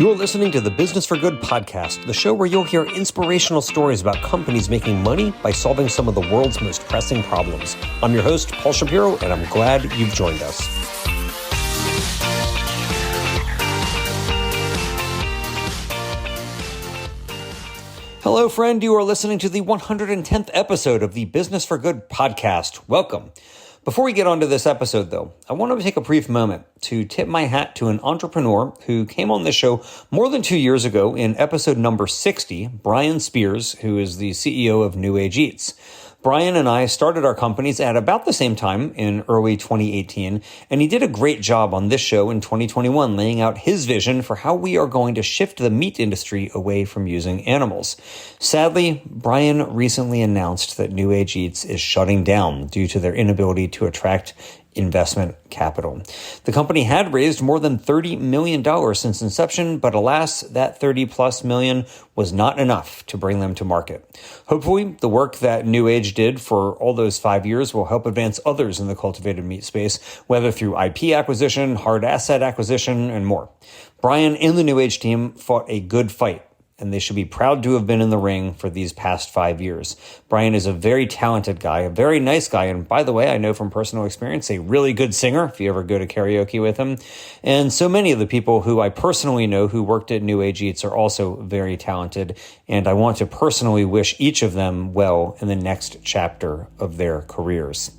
You're listening to the Business for Good podcast, the show where you'll hear inspirational stories about companies making money by solving some of the world's most pressing problems. I'm your host, Paul Shapiro, and I'm glad you've joined us. Hello, friend. You are listening to the 110th episode of the Business for Good podcast. Welcome. Before we get on to this episode, though, I want to take a brief moment to tip my hat to an entrepreneur who came on this show more than 2 years ago in episode number 60, Brian Spears, who is the CEO of New Age Eats. Brian and I started our companies at about the same time in early 2018, and he did a great job on this show in 2021, laying out his vision for how we are going to shift the meat industry away from using animals. Sadly, Brian recently announced that New Age Eats is shutting down due to their inability to attract investment capital. The company had raised more than $30 million since inception, but alas, that 30 plus million was not enough to bring them to market. Hopefully, the work that New Age did for all those 5 years will help advance others in the cultivated meat space, whether through IP acquisition, hard asset acquisition, and more. Brian and the New Age team fought a good fight, and they should be proud to have been in the ring for these past 5 years. Brian is a very talented guy, a very nice guy, and by the way, I know from personal experience, a really good singer, if you ever go to karaoke with him. And so many of the people who I personally know who worked at New Age Eats are also very talented, and I want to personally wish each of them well in the next chapter of their careers.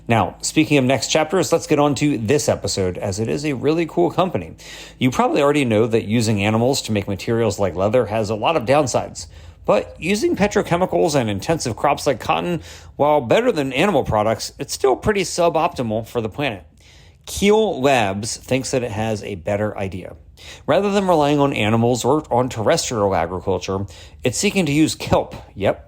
Now, speaking of next chapters, let's get on to this episode, as it is a really cool company. You probably already know that using animals to make materials like leather has a lot of downsides. But using petrochemicals and intensive crops like cotton, while better than animal products, it's still pretty suboptimal for the planet. Keel Labs thinks that it has a better idea. Rather than relying on animals or on terrestrial agriculture, it's seeking to use kelp,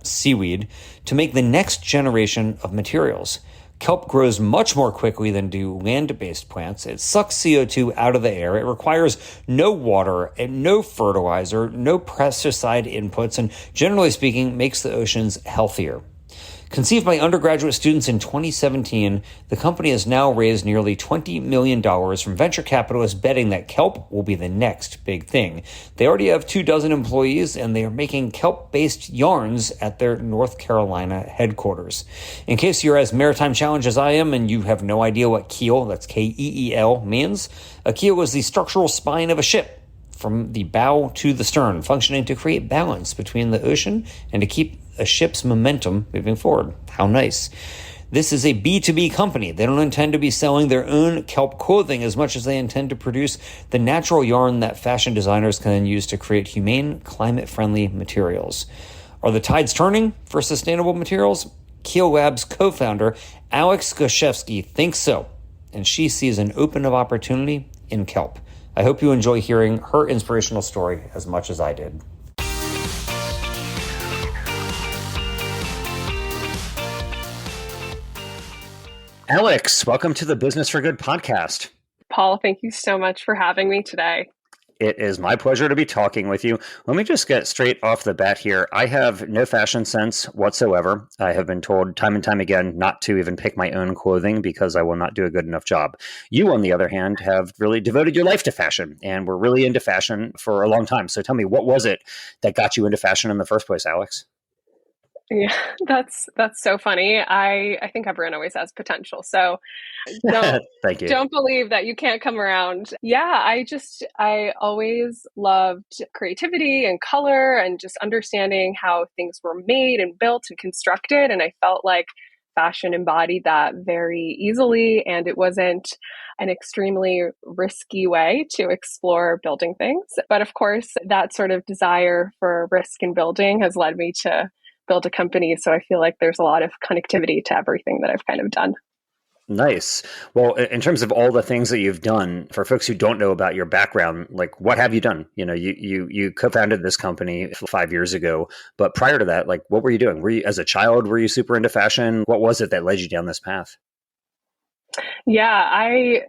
seaweed, to make the next generation of materials. Kelp grows much more quickly than do land-based plants. It sucks CO2 out of the air. It requires no water and no fertilizer, no pesticide inputs, and generally speaking, makes the oceans healthier. Conceived by undergraduate students in 2017, the company has now raised nearly $20 million from venture capitalists betting that kelp will be the next big thing. They already have 24 employees, and they are making kelp-based yarns at their North Carolina headquarters. In case you're as maritime challenged as I am and you have no idea what keel, that's K-E-E-L, means, a keel is the structural spine of a ship, from the bow to the stern, functioning to create balance between the ocean and to keep a ship's momentum moving forward. How nice. This is a B2B company. They don't intend to be selling their own kelp clothing as much as they intend to produce the natural yarn that fashion designers can then use to create humane, climate-friendly materials. Are the tides turning for sustainable materials? Keel Labs co-founder Alex Goshevsky thinks so, and she sees an open of opportunity in kelp. I hope you enjoy hearing her inspirational story as much as I did. Alex, welcome to the Business for Good podcast. Paul, thank you so much for having me today. It is my pleasure to be talking with you. Let me just get straight off the bat here. I have no fashion sense whatsoever. I have been told time and time again not to even pick my own clothing because I will not do a good enough job. You, on the other hand, have really devoted your life to fashion and were really into fashion for a long time. So tell me, what was it that got you into fashion in the first place, Alex? Yeah, that's so funny. I think everyone always has potential. So Thank you. Don't believe that you can't come around. Yeah, I always loved creativity and color and just understanding how things were made and built and constructed. And I felt like fashion embodied that very easily, and it wasn't an extremely risky way to explore building things. But of course, that sort of desire for risk in building has led me to build a company. So I feel like there's a lot of connectivity to everything that I've kind of done. Nice. Well, in terms of all the things that you've done, for folks who don't know about your background, like what have you done? You know, you co-founded this company 5 years ago, but prior to that, like what were you doing? Were you, as a child, were you super into fashion? What was it that led you down this path? Yeah, I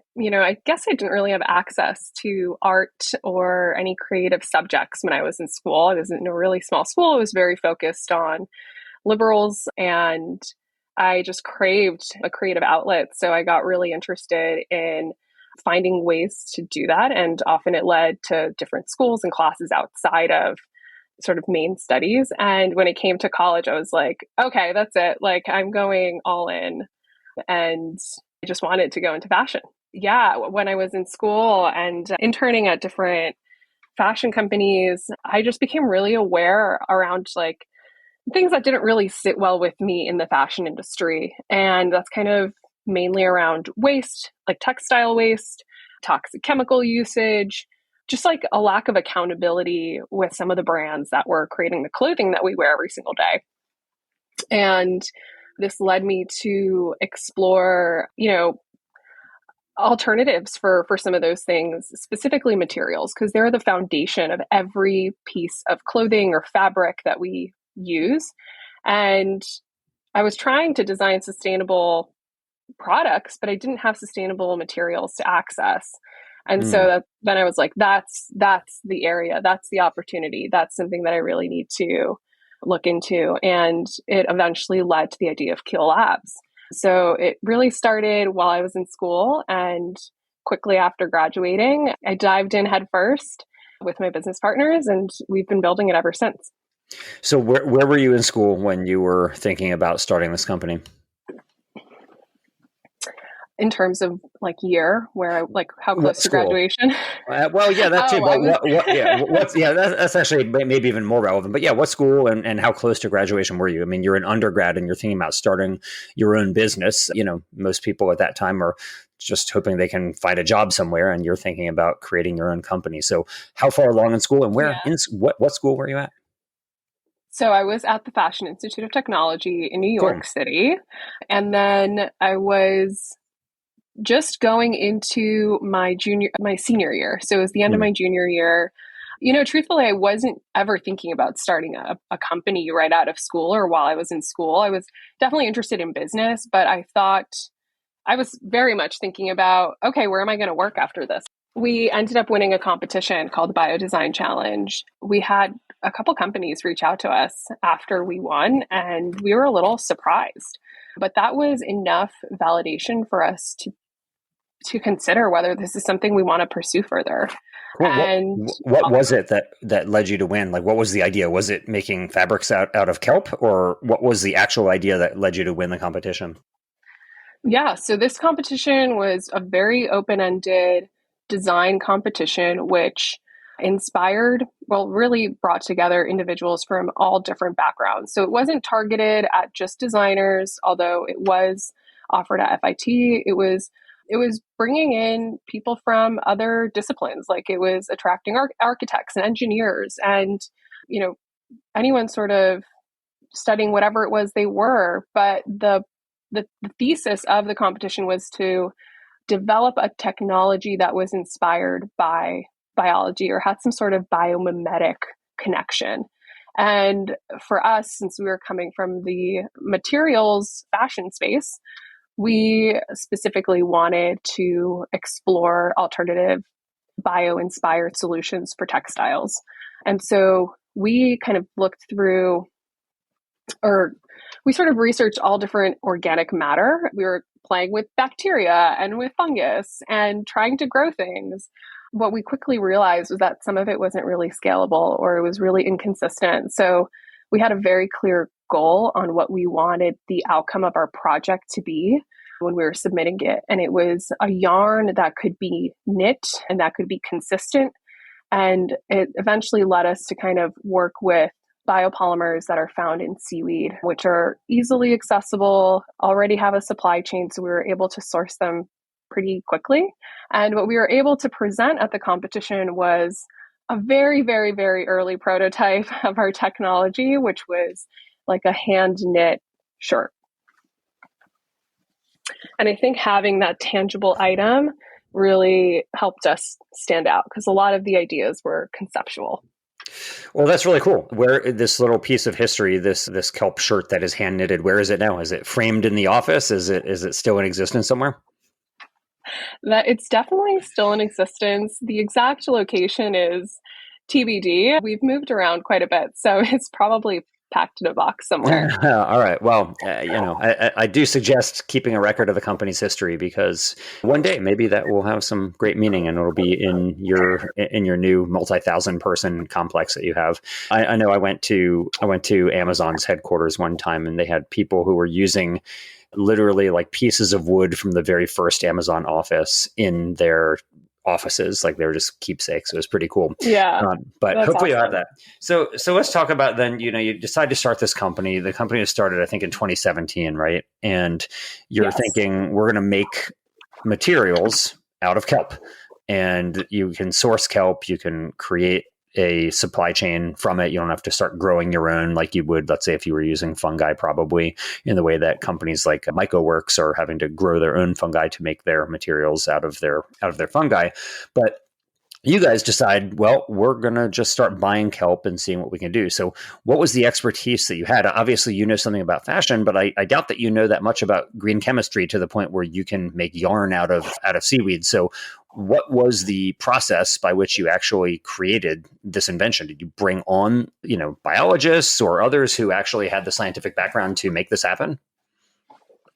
guess I didn't really have access to art or any creative subjects when I was in school. I was in a really small school. It was very focused on liberals, and I just craved a creative outlet. So I got really interested in finding ways to do that. And often it led to different schools and classes outside of sort of main studies. And when it came to college, I was like, okay, that's it. Like, I'm going all in. And I just wanted to go into fashion. Yeah, when I was in school and interning at different fashion companies, I just became really aware around like things that didn't really sit well with me in the fashion industry. And that's kind of mainly around waste, like textile waste, toxic chemical usage, just like a lack of accountability with some of the brands that were creating the clothing that we wear every single day. And this led me to explore, alternatives for some of those things, specifically materials, because they're the foundation of every piece of clothing or fabric that we use. And I was trying to design sustainable products, but I didn't have sustainable materials to access. And so then I was like, that's the area, that's the opportunity, that's something that I really need to look into. And it eventually led to the idea of Keel Labs. So it really started while I was in school, and quickly after graduating, I dived in headfirst with my business partners, and we've been building it ever since. So where were you in school when you were thinking about starting this company? In terms of like year, how What close to school? graduation? Well, yeah, that too. Oh, But that's actually maybe even more relevant. But yeah, what school and how close to graduation were you? I mean, you're an undergrad and you're thinking about starting your own business. Most people at that time are just hoping they can find a job somewhere, and you're thinking about creating your own company. So how far along in school, and where yeah. what school were you at? So I was at the Fashion Institute of Technology in New Cool. York City. And then I was just going into my senior year. So it was the end of my junior year. Truthfully, I wasn't ever thinking about starting a company right out of school or while I was in school. I was definitely interested in business, but I thought I was very much thinking about, okay, where am I going to work after this? We ended up winning a competition called the Biodesign Challenge. We had a couple companies reach out to us after we won, and we were a little surprised. But that was enough validation for us to consider whether this is something we want to pursue further. Cool. And What was it that led you to win? Like, what was the idea? Was it making fabrics out of kelp, or what was the actual idea that led you to win the competition? yeah, so this competition was a very open-ended design competition, which really brought together individuals from all different backgrounds. So it wasn't targeted at just designers, although it was offered at FIT. It was bringing in people from other disciplines, like it was attracting architects and engineers and, anyone sort of studying whatever it was they were. But the thesis of the competition was to develop a technology that was inspired by biology or had some sort of biomimetic connection. And for us, since we were coming from the materials fashion space, we specifically wanted to explore alternative bio-inspired solutions for textiles. And so we kind of looked through, or we sort of researched all different organic matter. We were playing with bacteria and with fungus and trying to grow things. What we quickly realized was that some of it wasn't really scalable or it was really inconsistent. So we had a very clear goal on what we wanted the outcome of our project to be when we were submitting it. And it was a yarn that could be knit and that could be consistent. And it eventually led us to kind of work with biopolymers that are found in seaweed, which are easily accessible, already have a supply chain. So we were able to source them pretty quickly. And what we were able to present at the competition was a very, very, very early prototype of our technology, which was like a hand knit shirt. And I think having that tangible item really helped us stand out because a lot of the ideas were conceptual. Well, that's really cool. Where this little piece of history, this kelp shirt that is hand knitted, where is it now? Is it framed in the office? Is it still in existence somewhere? That it's definitely still in existence. The exact location is TBD. We've moved around quite a bit, so it's probably packed in a box somewhere. All right. Well, I do suggest keeping a record of the company's history, because one day maybe that will have some great meaning and it'll be in your new multi-thousand person complex that you have. I know I went to Amazon's headquarters one time, and they had people who were using literally like pieces of wood from the very first Amazon office in their offices. Like, they were just keepsakes. It was pretty cool. Yeah, but that's hopefully you have awesome. that. So let's talk about then, you decide to start this company. The company was started, I think, in 2017, right? And you're Yes. thinking, we're going to make materials out of kelp, and you can source kelp. You can create a supply chain from it. You don't have to start growing your own like you would, let's say, if you were using fungi, probably, in the way that companies like MycoWorks are having to grow their own fungi to make their materials out of their fungi. But you guys decide, well, we're going to just start buying kelp and seeing what we can do. So what was the expertise that you had? Obviously, you know something about fashion, but I doubt that you know that much about green chemistry to the point where you can make yarn out of seaweed. So what was the process by which you actually created this invention? Did you bring on, biologists or others who actually had the scientific background to make this happen?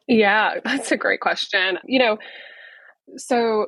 Yeah, that's a great question. So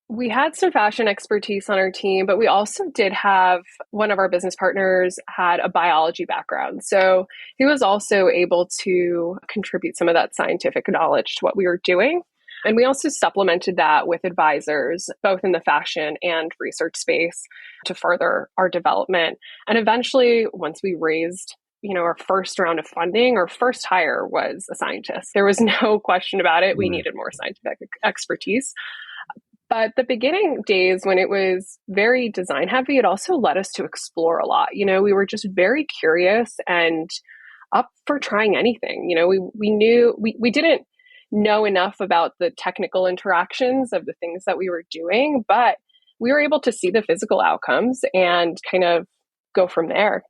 we had some fashion expertise on our team, but we also did have one of our business partners had a biology background. So he was also able to contribute some of that scientific knowledge to what we were doing. And we also supplemented that with advisors, both in the fashion and research space, to further our development. And eventually, once we raised our first round of funding, our first hire was a scientist. There was no question about it. We needed more scientific expertise. But the beginning days, when it was very design heavy, it also led us to explore a lot. We were just very curious and up for trying anything. We didn't know enough about the technical interactions of the things that we were doing, but we were able to see the physical outcomes and kind of go from there.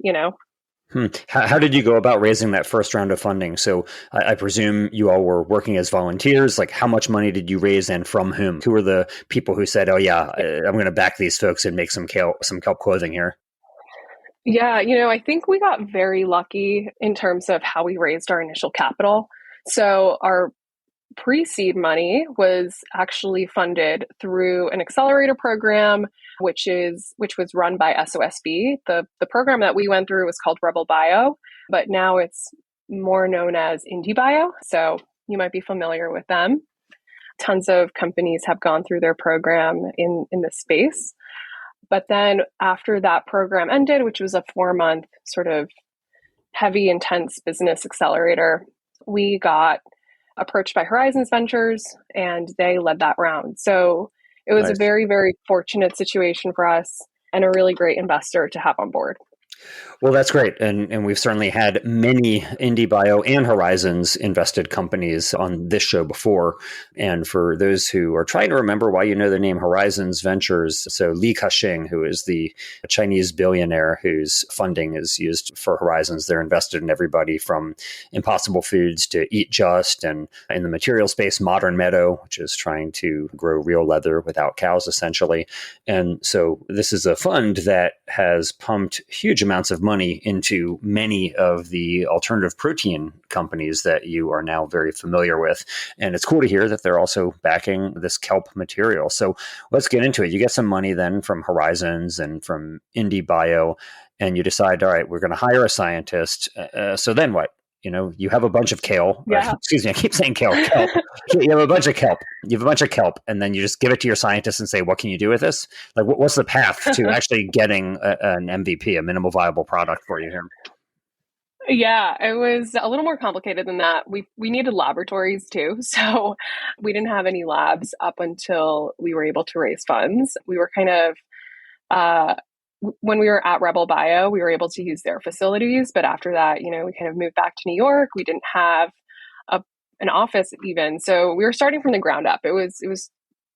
How did you go about raising that first round of funding? So I presume you all were working as volunteers. Like, how much money did you raise, and from whom? Who were the people who said, "Oh yeah, I'm going to back these folks and make some kelp clothing here"? Yeah, I think we got very lucky in terms of how we raised our initial capital. So our pre-seed money was actually funded through an accelerator program, which was run by SOSB. The program that we went through was called Rebel Bio, but now it's more known as Indie Bio. So you might be familiar with them. Tons of companies have gone through their program in this space. But then after that program ended, which was a 4-month sort of heavy, intense business accelerator, we got approached by Horizons Ventures, and they led that round. So it was a Nice. very, very fortunate situation for us and a really great investor to have on board. Well, that's great. And we've certainly had many Indie Bio and Horizons invested companies on this show before. And for those who are trying to remember why you know the name Horizons Ventures, so Li Ka-shing, who is the Chinese billionaire whose funding is used for Horizons, they're invested in everybody from Impossible Foods to Eat Just, and in the material space, Modern Meadow, which is trying to grow real leather without cows, essentially. And so this is a fund that has pumped huge amounts of money into many of the alternative protein companies that you are now very familiar with. And it's cool to hear that they're also backing this kelp material. So let's get into it. You get some money then from Horizons and from Indie Bio, and you decide, all right, we're going to hire a scientist. So then what? You have a bunch of kale. Yeah. Excuse me, I keep saying kale. Kelp. You have a bunch of kelp. You have a bunch of kelp, and then you just give it to your scientists and say, "What can you do with this?" Like, what's the path to actually getting an MVP, a minimal viable product, for you here? Yeah, it was a little more complicated than that. We needed laboratories too. So we didn't have any labs up until we were able to raise funds. We were kind of uh, when we were at Rebel Bio, we were able to use their facilities. But after that, we kind of moved back to New York. We didn't have an office even. So we were starting from the ground up. It was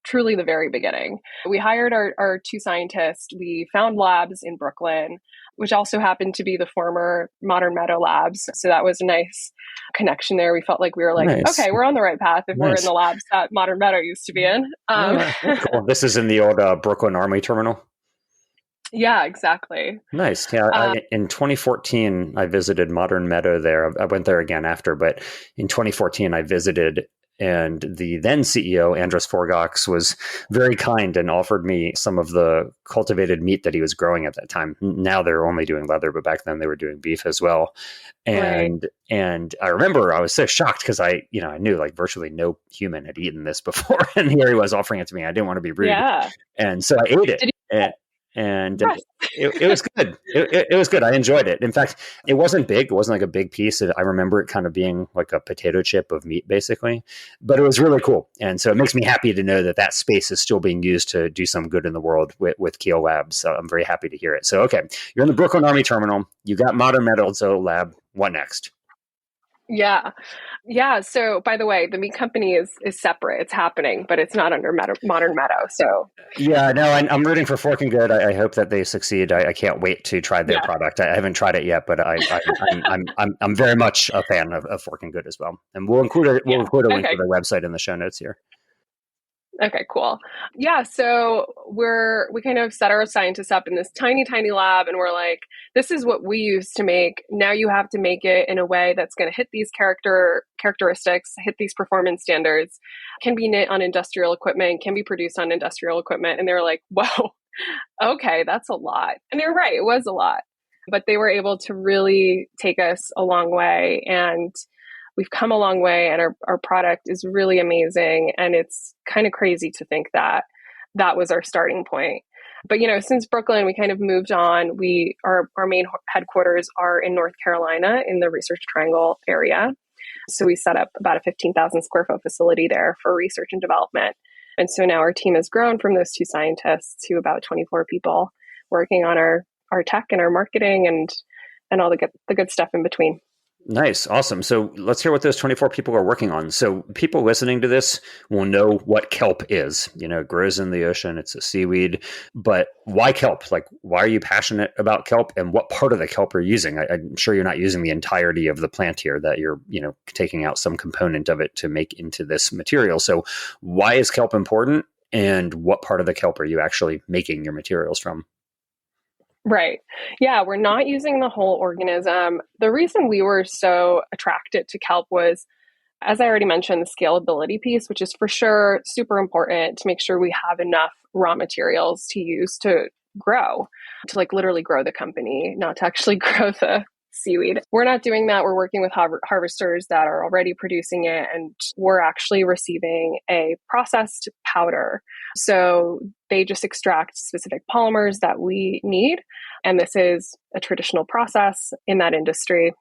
truly the very beginning. We hired our 2 scientists. We found labs in Brooklyn, which also happened to be the former Modern Meadow labs. So that was a nice connection there. We felt like we were like, Nice. okay, we're on the right path if we're in Nice. the labs that Modern Meadow used to be in. Cool. This is in the old Brooklyn Army Terminal. Yeah, exactly. Nice. Yeah. Uh, In 2014, I visited Modern Meadow there. I went there again after, but in 2014, I visited, and the then CEO, Andres Forgox, was very kind and offered me some of the cultivated meat that he was growing at that time. Now they're only doing leather, but back then they were doing beef as well. right. And I remember I was so shocked because I knew like virtually no human had eaten this before, and here he was offering it to me. I didn't want to be rude, Yeah. and so I ate it. Did And you? it was good. It was good. I enjoyed it. In fact, it wasn't big. It wasn't like a big piece. I remember it kind of being like a potato chip of meat, basically. But it was really cool. And so it makes me happy to know that that space is still being used to do some good in the world with Keel Labs. So I'm very happy to hear it. So, okay, you're in the Brooklyn Army Terminal. You got Modern Metals Lab. What next? Yeah. Yeah. So by the way, the meat company is separate. It's happening, but it's not under Modern Meadow. So Yeah, no, I'm rooting for Fork and Good. I hope that they succeed. I can't wait to try their yeah. product. I haven't tried it yet, but I'm very much a fan of Fork and Good as well. And we'll Yeah. include a link to Okay. their website in the show notes here. Okay, cool. Yeah, so we kind of set our scientists up in this tiny, tiny lab, and we're like, this is what we use to make. Now you have to make it in a way that's going to hit these characteristics, hit these performance standards, can be knit on industrial equipment, can be produced on industrial equipment. And they were like, whoa, okay, that's a lot. And they're right, it was a lot. But they were able to really take us a long way. And we've come a long way, and our product is really amazing. And it's kind of crazy to think that that was our starting point. But since Brooklyn, we kind of moved on. Our main headquarters are in North Carolina in the Research Triangle area. So we set up about a 15,000 square foot facility there for research and development. And so now our team has grown from those two scientists to about 24 people working on our tech and our marketing and all the good stuff in between. Nice. Awesome. So let's hear what those 24 people are working on. So people listening to this will know what kelp is. It grows in the ocean. It's a seaweed. But why kelp? Like, why are you passionate about kelp, and what part of the kelp are you using? I'm sure you're not using the entirety of the plant here, that you're, taking out some component of it to make into this material. So why is kelp important, and what part of the kelp are you actually making your materials from? Right. Yeah, we're not using the whole organism. The reason we were so attracted to kelp was, as I already mentioned, the scalability piece, which is for sure super important to make sure we have enough raw materials to use to grow, to like literally grow the company, not to actually grow the seaweed. We're not doing that. We're working with harvesters that are already producing it, and we're actually receiving a processed powder. So they just extract specific polymers that we need. And this is a traditional process in that industry.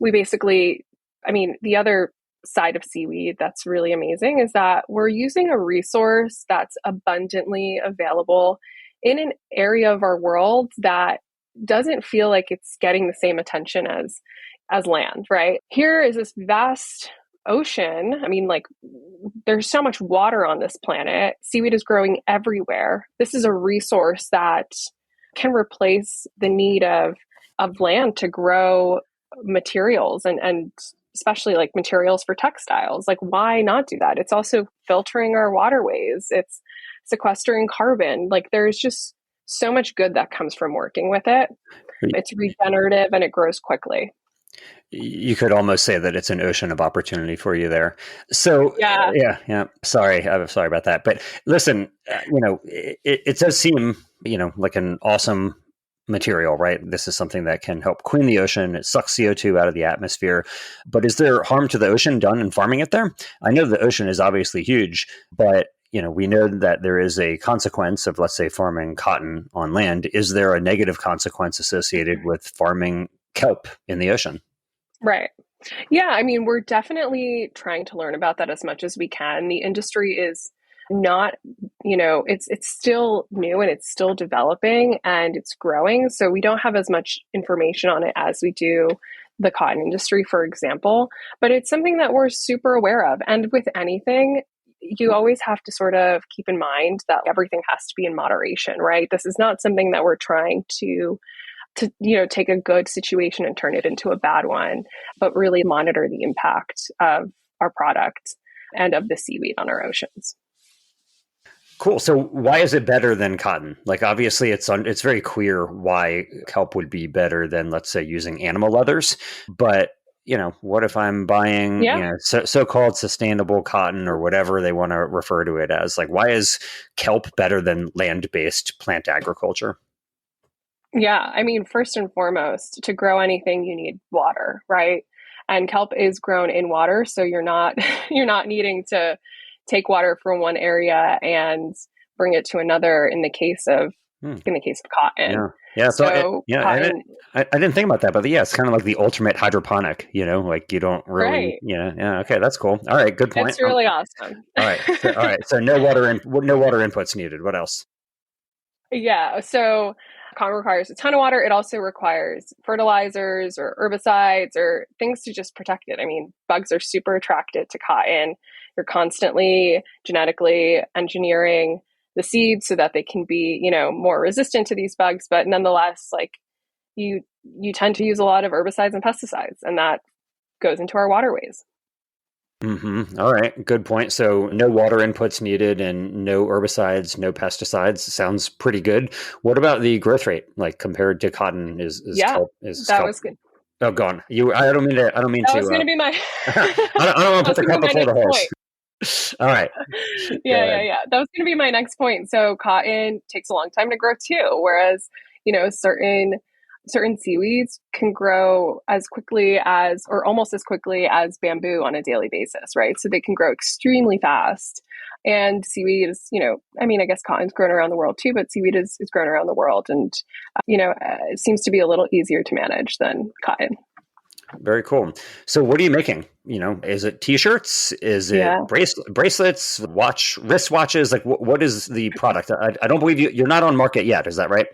We basically, the other side of seaweed that's really amazing is that we're using a resource that's abundantly available in an area of our world that doesn't feel like it's getting the same attention as land, right? Here is this vast ocean. There's so much water on this planet. Seaweed is growing everywhere. This is a resource that can replace the need of land to grow materials and especially like materials for textiles. Like, why not do that? It's also filtering our waterways. It's sequestering carbon. Like, there's just so much good that comes from working with it. It's regenerative and it grows quickly. You could almost say that it's an ocean of opportunity for you there. So Yeah. yeah. Sorry, I'm sorry about that. But listen, it does seem, like an awesome material, right? This is something that can help clean the ocean. It sucks CO2 out of the atmosphere. But is there harm to the ocean done in farming it there? I know the ocean is obviously huge, but we know that there is a consequence of, let's say, farming cotton on land. Is there a negative consequence associated with farming kelp in the ocean? Right. Yeah, we're definitely trying to learn about that as much as we can. The industry is not, it's still new and it's still developing and it's growing. So we don't have as much information on it as we do the cotton industry, for example. But it's something that we're super aware of. And with anything, you always have to sort of keep in mind that everything has to be in moderation, right? This is not something that we're trying to take a good situation and turn it into a bad one, but really monitor the impact of our product and of the seaweed on our oceans. Cool. So why is it better than cotton? Like obviously it's very clear why kelp would be better than, let's say, using animal leathers. But what if I'm buying, Yeah. so-called sustainable cotton or whatever they want to refer to it as? Like, why is kelp better than land-based plant agriculture? Yeah, I mean, first and foremost, to grow anything, you need water, right? And kelp is grown in water, so you're not you're not needing to take water from one area and bring it to another Hmm. in the case of cotton. Yeah. Yeah. So cotton, I didn't think about that, but yeah, it's kind of like the ultimate hydroponic, like you don't really, right? yeah. Okay. That's cool. All right. Good point. It's really awesome. All right. So no water inputs needed. What else? Yeah, so cotton requires a ton of water. It also requires fertilizers or herbicides or things to just protect it. I mean, bugs are super attracted to cotton. You're constantly genetically engineering the seeds so that they can be, more resistant to these bugs, but nonetheless, like you tend to use a lot of herbicides and pesticides, and that goes into our waterways. All right. Good point. So no water inputs needed and no herbicides, no pesticides. Sounds pretty good. What about the growth rate? Like compared to cotton, is Yeah, kelp is that kelp? was good. Oh, gone. I don't mean to. I don't mean That to. was going to be my I don't want that to put was the going to cart be my before the next horse. point. All right. Go ahead. Yeah. That was going to be my next point. So cotton takes a long time to grow too, whereas certain seaweeds can grow as quickly as, or almost as quickly as bamboo on a daily basis, right? So they can grow extremely fast. And seaweed is, I mean, I guess cotton's grown around the world too, but seaweed is grown around the world, and it seems to be a little easier to manage than cotton. Very cool. So what are you making? Is it t-shirts? Is it Yeah. bracelets, wrist watches? Like what is the product? I don't believe you're not on market yet. Is that right?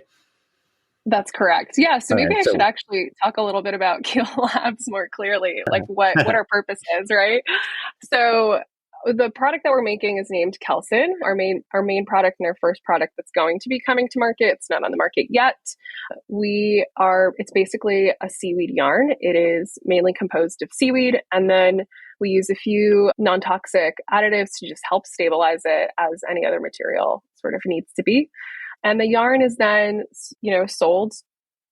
That's correct. Yeah. So All maybe right. I should So actually talk a little bit about Keel Labs more clearly, like what our purpose is, right? So the product that we're making is named Kelson, our main product and our first product that's going to be coming to market. It's not on the market yet. It's basically a seaweed yarn. It is mainly composed of seaweed, and then we use a few non-toxic additives to just help stabilize it as any other material sort of needs to be. And the yarn is then, sold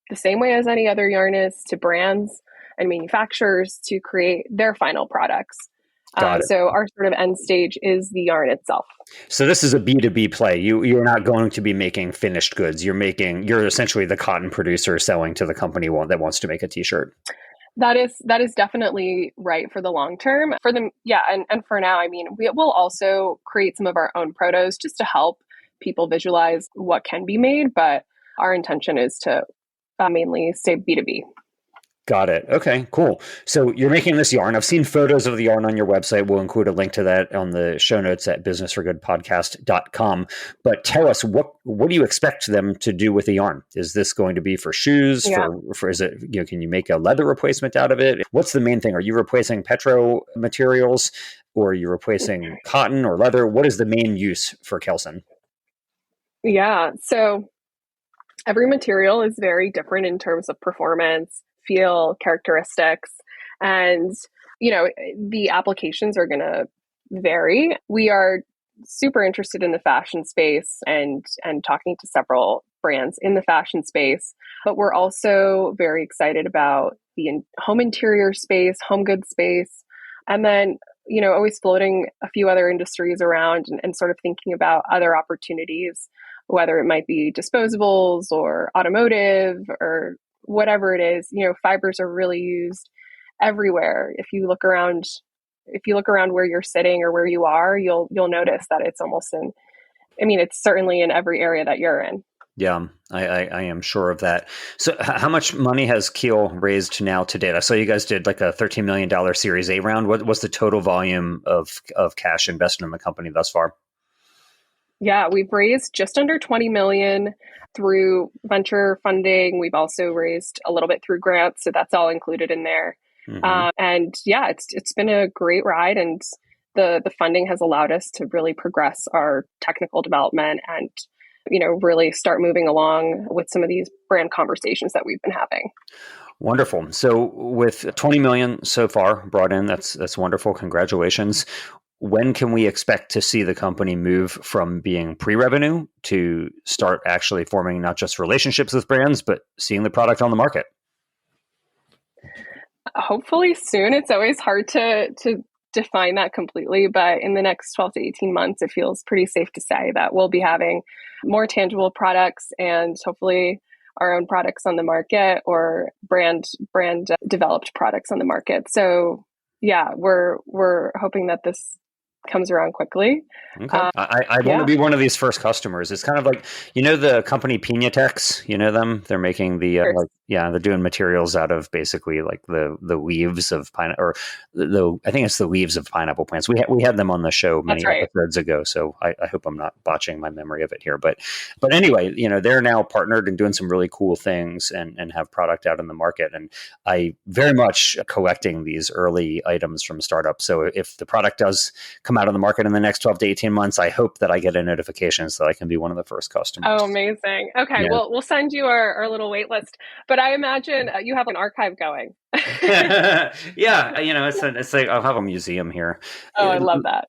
the same way as any other yarn is to brands and manufacturers to create their final products. got it. So our sort of end stage is the yarn itself. So this is a B2B play. You're not going to be making finished goods. You're essentially the cotton producer selling to the company that wants to make a t-shirt. That is definitely right for the long term. For them, yeah, and for now, I mean, we will also create some of our own protos just to help people visualize what can be made, but our intention is to mainly stay B2B. Got it. Okay, cool. So you're making this yarn. I've seen photos of the yarn on your website. We'll include a link to that on the show notes at businessforgoodpodcast.com. But tell us, what do you expect them to do with the yarn? Is this going to be for shoes? Yeah. For is it, can you make a leather replacement out of it? What's the main thing? Are you replacing petro materials, or are you replacing cotton or leather? What is the main use for Kelson? Yeah. So every material is very different in terms of performance, feel, characteristics, and the applications are going to vary. We are super interested in the fashion space and talking to several brands in the fashion space, but we're also very excited about the home interior space, home goods space, and then always floating a few other industries around and sort of thinking about other opportunities, whether it might be disposables or automotive or whatever it is. Fibers are really used everywhere. If you look around where you're sitting or where you are, you'll notice that it's it's certainly in every area that you're in. Yeah, I am sure of that. So how much money has Keel raised now to date? I saw you guys did like a $13 million Series A round. What's the total volume of cash invested in the company thus far? Yeah, we've raised just under 20 million through venture funding. We've also raised a little bit through grants, so that's all included in there. Mm-hmm. And yeah, it's been a great ride, and the funding has allowed us to really progress our technical development and really start moving along with some of these brand conversations that we've been having. Wonderful. So with 20 million so far brought in, that's wonderful. Congratulations. when can we expect to see the company move from being pre-revenue to start actually forming not just relationships with brands, but seeing the product on the market? Hopefully soon. It's always hard to define that completely, but in the next 12 to 18 months, it feels pretty safe to say that we'll be having more tangible products and hopefully our own products on the market or brand developed products on the market. So yeah, we're hoping that this comes around quickly. Okay. I want to be one of these first customers. It's kind of like, the company Pinatex, you know them? They're making the, they're doing materials out of basically like the leaves of pineapple, or I think it's the leaves of pineapple plants. We had them on the show many episodes ago, so I hope I'm not botching my memory of it here. But anyway, they're now partnered and doing some really cool things and have product out in the market. And I very much collecting these early items from startups. So if the product does come out on the market in the next 12 to 18 months, I hope that I get a notification so that I can be one of the first customers. Oh, amazing. Okay. Yeah. We'll send you our little wait list, but I imagine you have an archive going. Yeah. It's like, I'll have a museum here. Oh, I love that.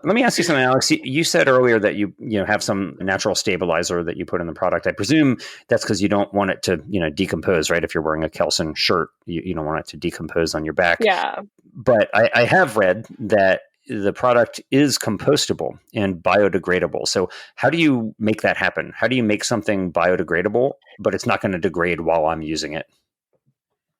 Let me ask you something, Alex. You said earlier that you have some natural stabilizer that you put in the product. I presume that's because you don't want it to, decompose, right? If you're wearing a Kelsen shirt, you don't want it to decompose on your back. Yeah. But I have read that the product is compostable and biodegradable. So how do you make that happen? How do you make something biodegradable, but it's not going to degrade while I'm using it?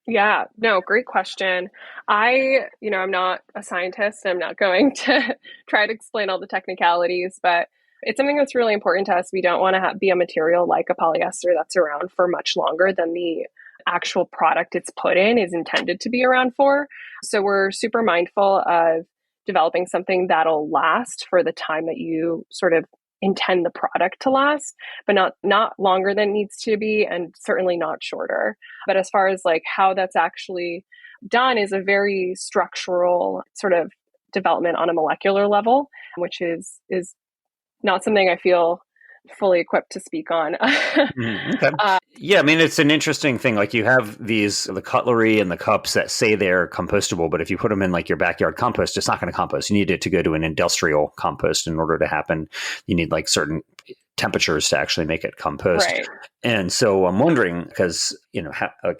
Yeah, no, great question. I'm not a scientist. I'm not going to try to explain all the technicalities, but it's something that's really important to us. We don't want to be a material like a polyester that's around for much longer than the actual product it's put in is intended to be around for. So we're super mindful of developing something that'll last for the time that you sort of intend the product to last, but not longer than it needs to be, and certainly not shorter. But as far as like how that's actually done is a very structural sort of development on a molecular level, which is not something I feel fully equipped to speak on. Okay. Yeah, I mean, it's an interesting thing. Like you have the cutlery and the cups that say they're compostable, but if you put them in like your backyard compost, it's not going to compost. You need it to go to an industrial compost in order to happen. You need like certain temperatures to actually make it compost. Right. And so I'm wondering, because,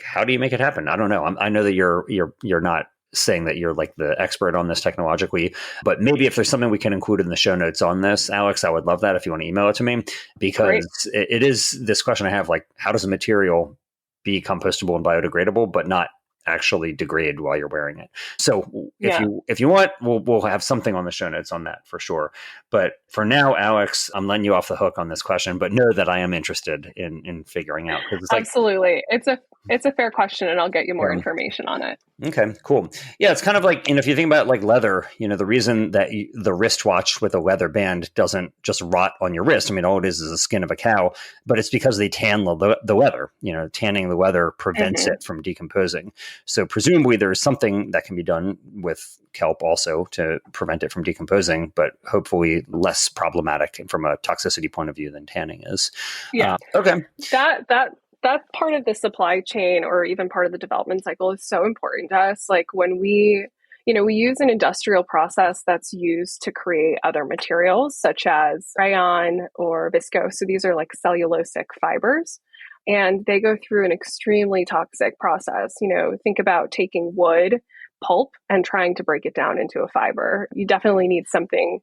how do you make it happen? I don't know. I know that you're not saying that you're like the expert on this technologically, but maybe if there's something we can include in the show notes on this, Alex, I would love that if you want to email it to me, because it is this question I have, like, how does a material be compostable and biodegradable, but not actually degrade while you're wearing it? So if you want, we'll have something on the show notes on that for sure. But for now, Alex, I'm letting you off the hook on this question, but know that I am interested in figuring out. It's absolutely. It's a fair question, and I'll get you more information on it. Okay, cool. Yeah, it's kind of like, if you think about like leather, the reason that the wristwatch with a leather band doesn't just rot on your wrist. I mean, all it is the skin of a cow, but it's because they tan the leather. Tanning the leather prevents it from decomposing. So presumably there's something that can be done with kelp also to prevent it from decomposing, but hopefully less problematic from a toxicity point of view than tanning is. Yeah. Okay. That part of the supply chain or even part of the development cycle is so important to us. Like when we use an industrial process that's used to create other materials such as rayon or viscose. So these are like cellulosic fibers, and they go through an extremely toxic process. Think about taking wood pulp and trying to break it down into a fiber. You definitely need something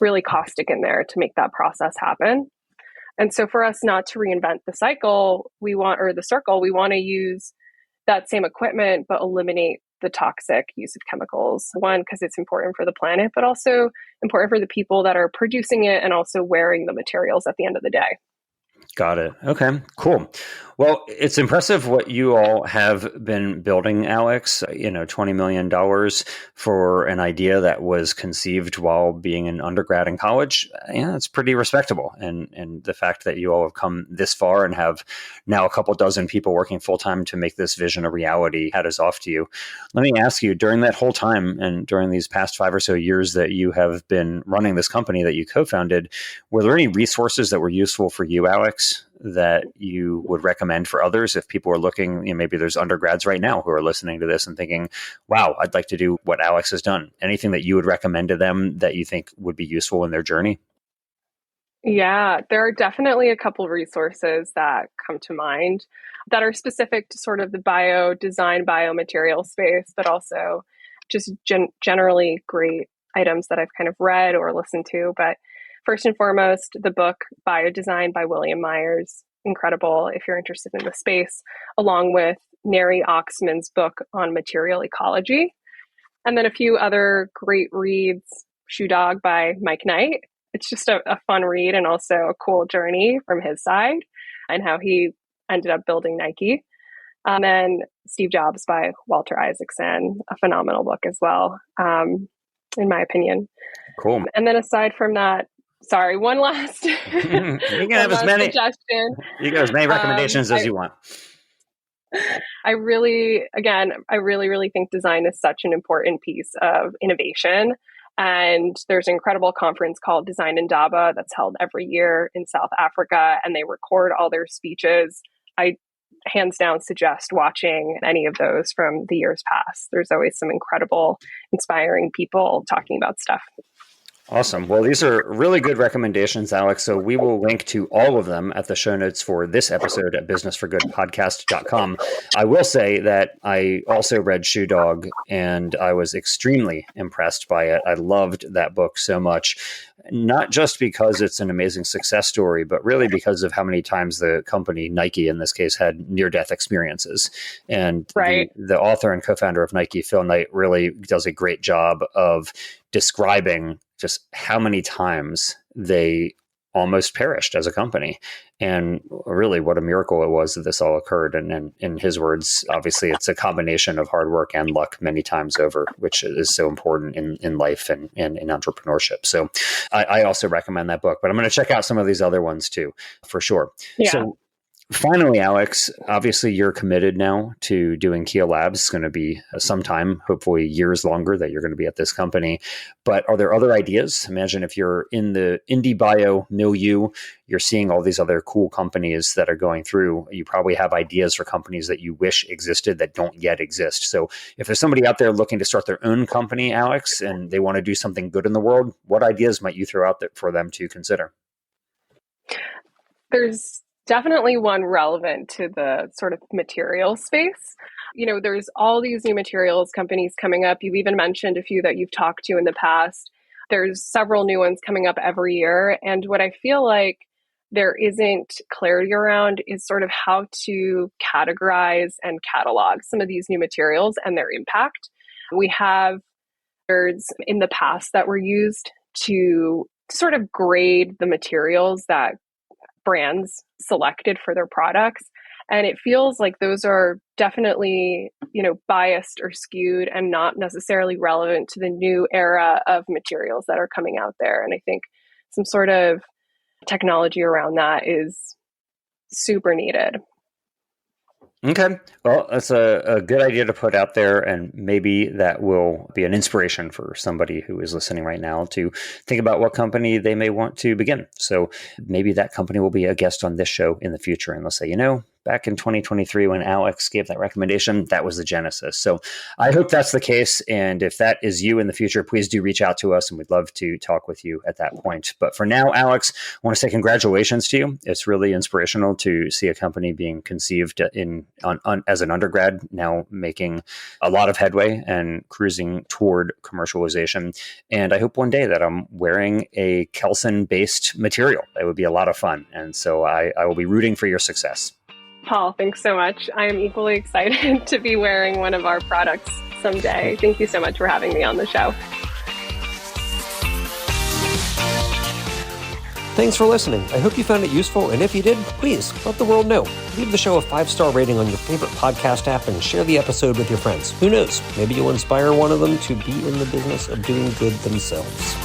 really caustic in there to make that process happen. And so for us not to reinvent the circle, we want to use that same equipment, but eliminate the toxic use of chemicals. One, because it's important for the planet, but also important for the people that are producing it and also wearing the materials at the end of the day. Got it. Okay, cool. Well, it's impressive what you all have been building, Alex. $20 million for an idea that was conceived while being an undergrad in college. Yeah, it's pretty respectable. And the fact that you all have come this far and have now a couple dozen people working full time to make this vision a reality, hat is off to you. Let me ask you, during that whole time and during these past 5 or so years that you have been running this company that you co-founded, were there any resources that were useful for you, Alex, that you would recommend for others if people are looking, maybe there's undergrads right now who are listening to this and thinking, wow, I'd like to do what Alex has done. Anything that you would recommend to them that you think would be useful in their journey? Yeah, there are definitely a couple resources that come to mind that are specific to sort of the bio design, biomaterial space, but also just generally great items that I've kind of read or listened to. But first and foremost, the book Biodesign by William Myers, incredible if you're interested in the space, along with Neri Oxman's book on material ecology. And then a few other great reads, Shoe Dog by Mike Knight. It's just a fun read and also a cool journey from his side and how he ended up building Nike. And then Steve Jobs by Walter Isaacson, a phenomenal book as well, in my opinion. Cool. And then aside from that, sorry, one last, you can have as many suggestion. You can have as many recommendations as you want. I really think design is such an important piece of innovation. And there's an incredible conference called Design Indaba that's held every year in South Africa, and they record all their speeches. I hands down suggest watching any of those from the years past. There's always some incredible, inspiring people talking about stuff. Awesome. Well, these are really good recommendations, Alex. So we will link to all of them at the show notes for this episode at businessforgoodpodcast.com. I will say that I also read Shoe Dog and I was extremely impressed by it. I loved that book so much, not just because it's an amazing success story, but really because of how many times the company, Nike in this case, had near-death experiences. And the author and co-founder of Nike, Phil Knight, really does a great job of describing just how many times they almost perished as a company, and really what a miracle it was that this all occurred. And in his words, obviously it's a combination of hard work and luck many times over, which is so important in life and in entrepreneurship. So I also recommend that book, but I'm going to check out some of these other ones too, for sure. Yeah. So finally, Alex, obviously you're committed now to doing Keel Labs. It's going to be some time, hopefully years longer, that you're going to be at this company. But are there other ideas? Imagine if you're in the indie bio milieu, you're seeing all these other cool companies that are going through. You probably have ideas for companies that you wish existed that don't yet exist. So if there's somebody out there looking to start their own company, Alex, and they want to do something good in the world, what ideas might you throw out there for them to consider? There's definitely one relevant to the sort of material space. There's all these new materials companies coming up. You've even mentioned a few that you've talked to in the past. There's several new ones coming up every year. And what I feel like there isn't clarity around is sort of how to categorize and catalog some of these new materials and their impact. We have standards in the past that were used to sort of grade the materials that brands selected for their products. And it feels like those are definitely, biased or skewed and not necessarily relevant to the new era of materials that are coming out there. And I think some sort of technology around that is super needed. Okay. Well, that's a good idea to put out there, and maybe that will be an inspiration for somebody who is listening right now to think about what company they may want to begin. So maybe that company will be a guest on this show in the future, and they'll say, back in 2023, when Alex gave that recommendation, that was the genesis. So I hope that's the case. And if that is you in the future, please do reach out to us, and we'd love to talk with you at that point. But for now, Alex, I want to say congratulations to you. It's really inspirational to see a company being conceived as an undergrad, now making a lot of headway and cruising toward commercialization. And I hope one day that I'm wearing a Kelson-based material. It would be a lot of fun. And so I will be rooting for your success. Paul, thanks so much. I am equally excited to be wearing one of our products someday. Thank you so much for having me on the show. Thanks for listening. I hope you found it useful, and if you did, please let the world know. Leave the show a 5-star rating on your favorite podcast app and share the episode with your friends. Who knows? Maybe you'll inspire one of them to be in the business of doing good themselves.